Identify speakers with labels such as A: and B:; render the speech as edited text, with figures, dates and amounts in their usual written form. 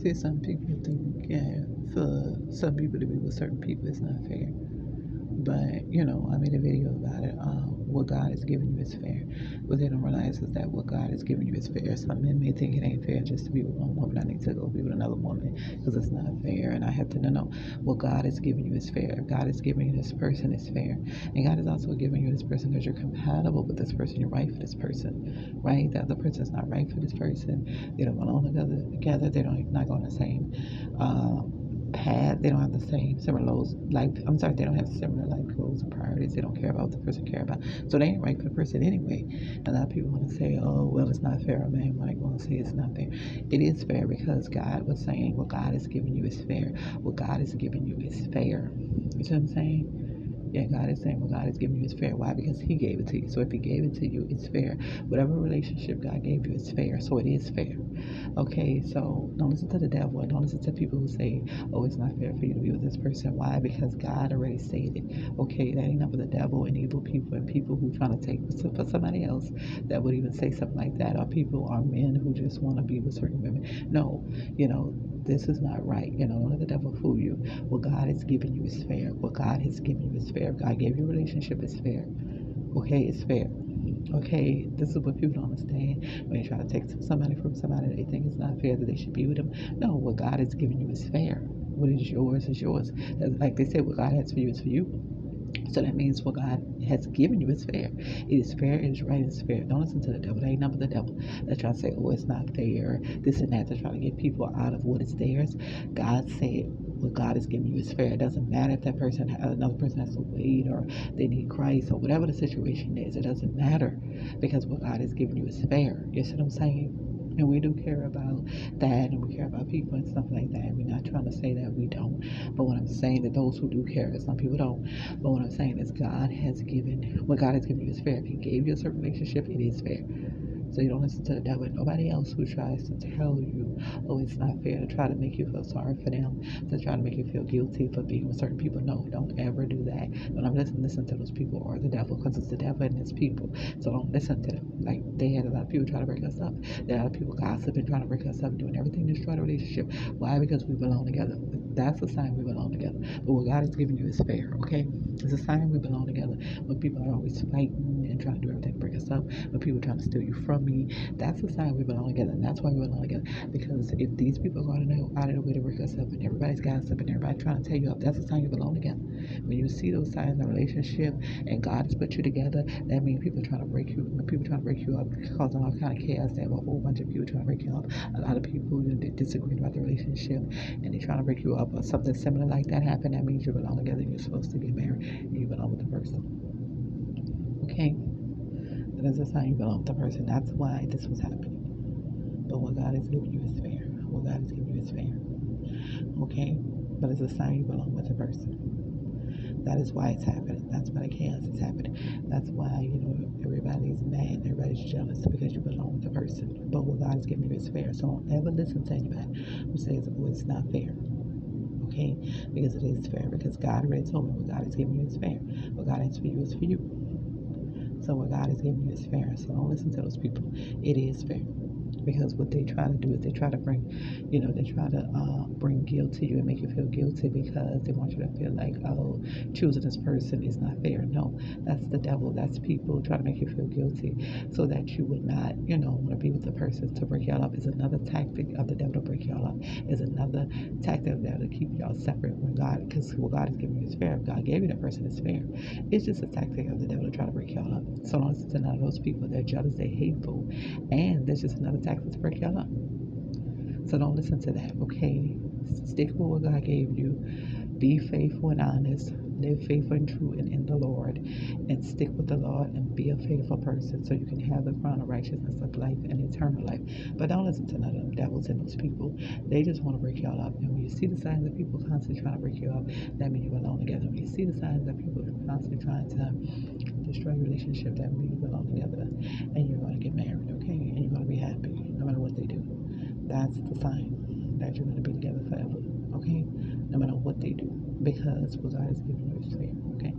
A: See, some people think, yeah, for some people to be with certain people is not fair. But I made a video about it. What God has given you is fair. What they don't realize is that what God has given you is fair. Some men may think it ain't fair just to be with one woman. I need to go be with another woman because it's not fair. And I have to know what God has given you is fair. If God has given you this person, it's fair. And God has also given you this person because you're compatible with this person. You're right for this person, right? The other person's not right for this person. They don't belong together. They don't not go on the same. Path. They don't have the same similar life. I'm sorry, they don't have similar life goals or priorities. They don't care about what the person care about. So they ain't right for the person anyway. A lot of people want to say, "Oh, well, it's not fair." A man might want to say it's not fair. It is fair because God was saying, "What God has given you is fair. What God has given you is fair." You see what I'm saying? Yeah, God is saying what God has given you is fair. Why? Because He gave it to you. So if He gave it to you, it's fair. Whatever relationship God gave you is fair. So it is fair. Okay, so don't listen to the devil. Don't listen to people who say, "Oh, it's not fair for you to be with this person." Why? Because God already stated, okay, that ain't nothing but the devil and evil people and people who trying to take for somebody else that would even say something like that. Or people or men who just want to be with certain women. No, this is not right. Don't let the devil fool you. What God has given you is fair. What God has given you is fair. If God gave you a relationship, it's fair. Okay, it's fair. Okay, this is what people don't understand. When you try to take somebody from somebody, they think it's not fair that they should be with them. No, what God has given you is fair. What is yours is yours. Like they said, what God has for you is for you. So that means what God has given you is fair. It is fair, it is right, it is fair. Don't listen to the devil. They ain't nothing but the devil. They're trying to say, "Oh, it's not fair," this and that. They're trying to get people out of what is theirs. God said what God has given you is fair. It doesn't matter if that person, another person has to wait or they need Christ or whatever the situation is. It doesn't matter because what God has given you is fair. You see what I'm saying? And we do care about that and we care about people and stuff like that. We're not trying to say that we don't. But what I'm saying that those who do care, some people don't. But what I'm saying is what God has given you is fair. If He gave you a certain relationship, it is fair. So you don't listen to the devil and nobody else who tries to tell you, "Oh, it's not fair," to try to make you feel sorry for them, to try to make you feel guilty for being with certain people. No, don't ever do that. Don't listen to those people or the devil because it's the devil and his people. So don't listen to them. Like they had a lot of people trying to break us up. There are a lot of people gossiping, trying to break us up, doing everything to destroy the relationship. Why? Because we belong together. That's a sign we belong together. But what God has given you is fair, okay? It's a sign we belong together. When people are always fighting and trying to do everything to break us up, when people are trying to steal you from me, that's a sign we belong together. And that's why we belong together. Because if these people are going out of the way to break us up and everybody's gossiping and everybody trying to tear you up, that's a sign you belong together. When you see those signs in a relationship and God has put you together, that means people are trying to break you. When people are trying to break you up, causing all kind of chaos, they have a whole bunch of people trying to break you up. A lot of people disagree about the relationship and they're trying to break you up or something similar like that happened. That means you belong together and you're supposed to get married and you belong with the person. Okay? That is a sign you belong with the person. That's why this was happening. But what God has given you is fair. What God has given you is fair. Okay? But it's a sign you belong with the person. That is why it's happening. That's why the chaos is happening. That's why, everybody's mad and everybody's jealous because you belong with the person. But what God has given you is fair. So don't ever listen to anybody who says, "Oh, it's not fair." Okay? Because it is fair. Because God already told me what God has given you is fair. What God has for you is for you. So what God has given you is fair. So don't listen to those people. It is fair. Because what they try to do is they try to bring guilt to you and make you feel guilty because they want you to feel like, "Oh, choosing this person is not fair." No, that's the devil. That's people trying to make you feel guilty so that you would not, want to be with the person to break y'all up. Is another tactic of the devil to break y'all up. Is another tactic of the devil to keep y'all separate because what God has given you is fair. If God gave you that person, it's fair. It's just a tactic of the devil to try to break y'all up. So don't listen to none of those people. They're jealous, they're hateful, and there's just another tactic to break y'all up. So don't listen to that, okay? Stick with what God gave you. Be faithful and honest. Live faithful and true in the Lord. And stick with the Lord and be a faithful person so you can have the crown of righteousness of life and eternal life. But don't listen to none of them devils and those people. They just want to break y'all up. And when you see the signs of people constantly trying to break you up, that means you belong together. When you see the signs of people constantly trying to destroy your relationship, that means you belong together. And you're going to get married, okay? And you're going to be happy no matter what they do. That's the sign that you're going to be together forever, okay? No matter what they do, because what God has given you is fair, okay?